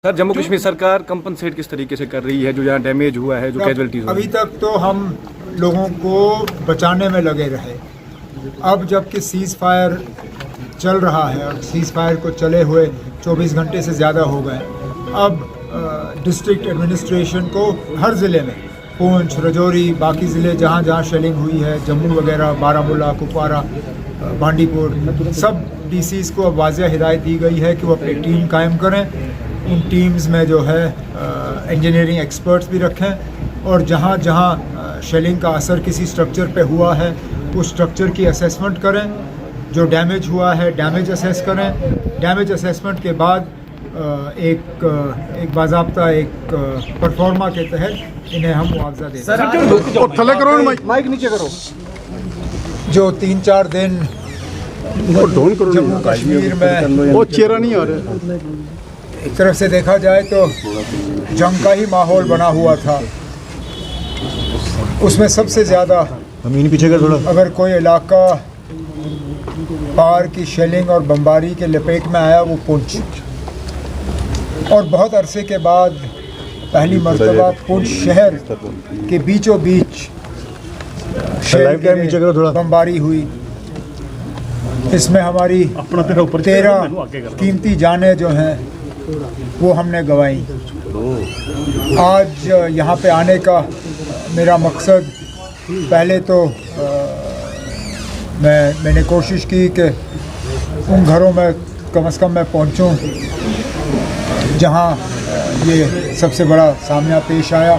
Sir, Jammu Kashmir सरकार compensate किस तरीके से कर रही है जो यहाँ डैमेज हुआ है, जो कैजुअलिटीज? अभी तक तो हम लोगों को बचाने में लगे रहे। अब जबकि सीज़ फायर चल रहा है और सीज़ फायर को चले हुए 24 घंटे से ज़्यादा हो गए, अब डिस्ट्रिक्ट एडमिनिस्ट्रेशन को हर ज़िले में, पूंछ, रजौरी, बाकी ज़िले जहाँ जहाँ शेलिंग हुई है, जम्मू वगैरह, बारामूला, कुपवारा, बांडीपुर, सब डीसीज़ को अब वाज़ेह हिदायत दी गई है कि वो अपनी टीम कायम करें। उन टीम्स में जो है इंजीनियरिंग एक्सपर्ट्स भी रखें और जहाँ जहाँ शेलिंग का असर किसी स्ट्रक्चर पे हुआ है उस स्ट्रक्चर की असेसमेंट करें। जो डैमेज हुआ है डैमेज असेस करें। डैमेज असेसमेंट के बाद एक बाज़ाब्ता एक परफॉर्मा के तहत इन्हें हम मुआवजा दें। माइक नीचे करो। जो 3-4 दिन जम्मू कश्मीर में वो चेहरा नहीं आ रहा, एक तरफ से देखा जाए तो जंग का ही माहौल बना हुआ था। उसमें सबसे ज़्यादा पीछे कर थोड़ा, अगर कोई इलाका पार की शेलिंग और बमबारी के लपेट में आया वो पुंछ, और बहुत अरसे के बाद पहली मर्तबा पुंछ शहर के बीचों बीच बमबारी हुई। इसमें हमारी 13 कीमती जानें जो हैं वो हमने गंवाई। आज यहाँ पे आने का मेरा मकसद, पहले तो मैंने कोशिश की कि उन घरों में कम से कम मैं पहुँचूँ जहाँ ये सबसे बड़ा सामना पेश आया।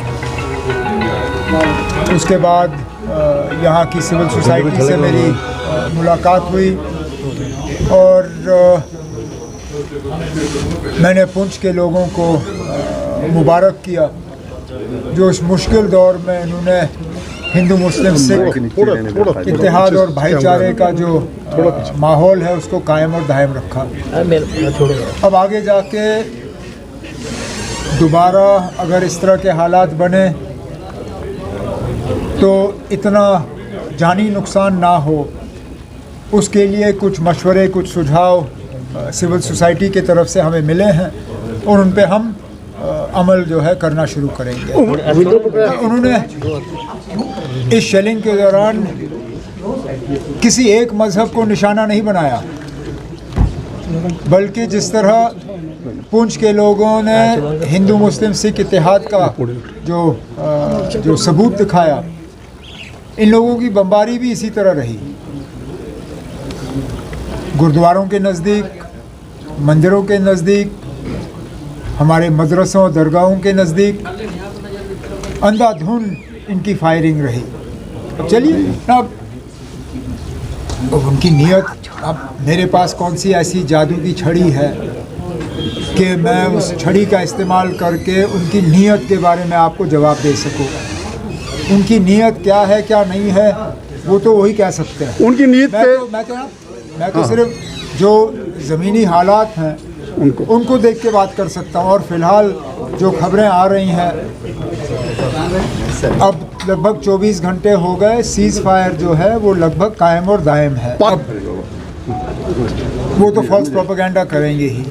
उसके बाद यहाँ की सिविल सोसाइटी से मेरी मुलाकात हुई और मैंने पुंछ के लोगों को मुबारक किया जो इस मुश्किल दौर में इन्होंने हिंदू मुस्लिम सिख इत्तेहाद और भाईचारे का जो माहौल है उसको कायम और दायम रखा। अब आगे जाके दोबारा अगर इस तरह के हालात बने तो इतना जानी नुकसान ना हो, उसके लिए कुछ मशवरे, कुछ सुझाव सिविल सोसाइटी की तरफ से हमें मिले हैं और उन पे हम अमल जो है करना शुरू करेंगे। उन्होंने इस शेलिंग के दौरान किसी एक मज़हब को निशाना नहीं बनाया, बल्कि जिस तरह पुंछ के लोगों ने हिंदू मुस्लिम सिख इत्तेहाद का जो सबूत दिखाया, इन लोगों की बमबारी भी इसी तरह रही। गुरुद्वारों के नज़दीक, मंदिरों के नज़दीक, हमारे मदरसों दरगाहों के नज़दीक अंधाधुन इनकी फायरिंग रही। चलिए अब उनकी नीयत, अब मेरे पास कौन सी ऐसी जादू की छड़ी है कि मैं उस छड़ी का इस्तेमाल करके उनकी नीयत के बारे में आपको जवाब दे सकूँ। उनकी नीयत क्या है क्या नहीं है वो तो वही कह सकते हैं। उनकी नीयत मैं तो सिर्फ जो ज़मीनी हालात हैं उनको देख के बात कर सकता हूँ। और फ़िलहाल जो खबरें आ रही हैं, अब लगभग 24 घंटे हो गए, सीज़ फायर जो है वो लगभग कायम और दायम है। अब वो तो फॉल्स प्रोपेगेंडा करेंगे ही।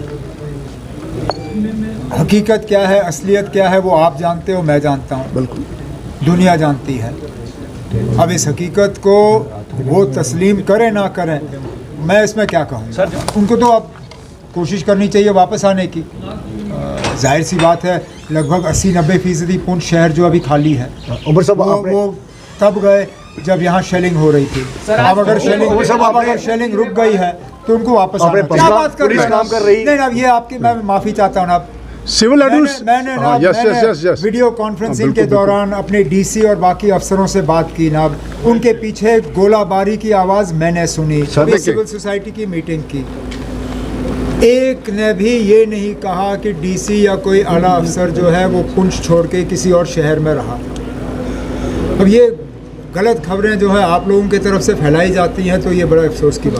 हकीकत क्या है, असलियत क्या है, वो आप जानते हो, मैं जानता हूँ, बिल्कुल दुनिया जानती है। अब इस हकीकत को वो तस्लीम करें ना करें, मैं इसमें क्या कहूँ। उनको तो अब कोशिश करनी चाहिए वापस आने की। जाहिर सी बात है, लगभग 80-90% पुंछ शहर जो अभी खाली है वो तब गए जब यहाँ शेलिंग हो रही थी। अब अगर शेलिंग रुक गई है तो उनको वापस आना। क्या बात कर रही है? नहीं, अब ये आपकी, मैं माफ़ी चाहता हूँ ना। सिविल मैंने वीडियो कॉन्फ्रेंसिंग के दौरान अपने डीसी और बाकी अफसरों से बात की ना, उनके पीछे गोलाबारी की आवाज़ मैंने सुनी। सिविल सोसाइटी की मीटिंग की, एक ने भी ये नहीं कहा कि डीसी या कोई आला अफसर जो है वो पुंछ छोड़ के किसी और शहर में रहा। अब ये गलत खबरें जो है आप लोगों की तरफ से फैलाई जाती हैं तो ये बड़ा अफसोस की बात है।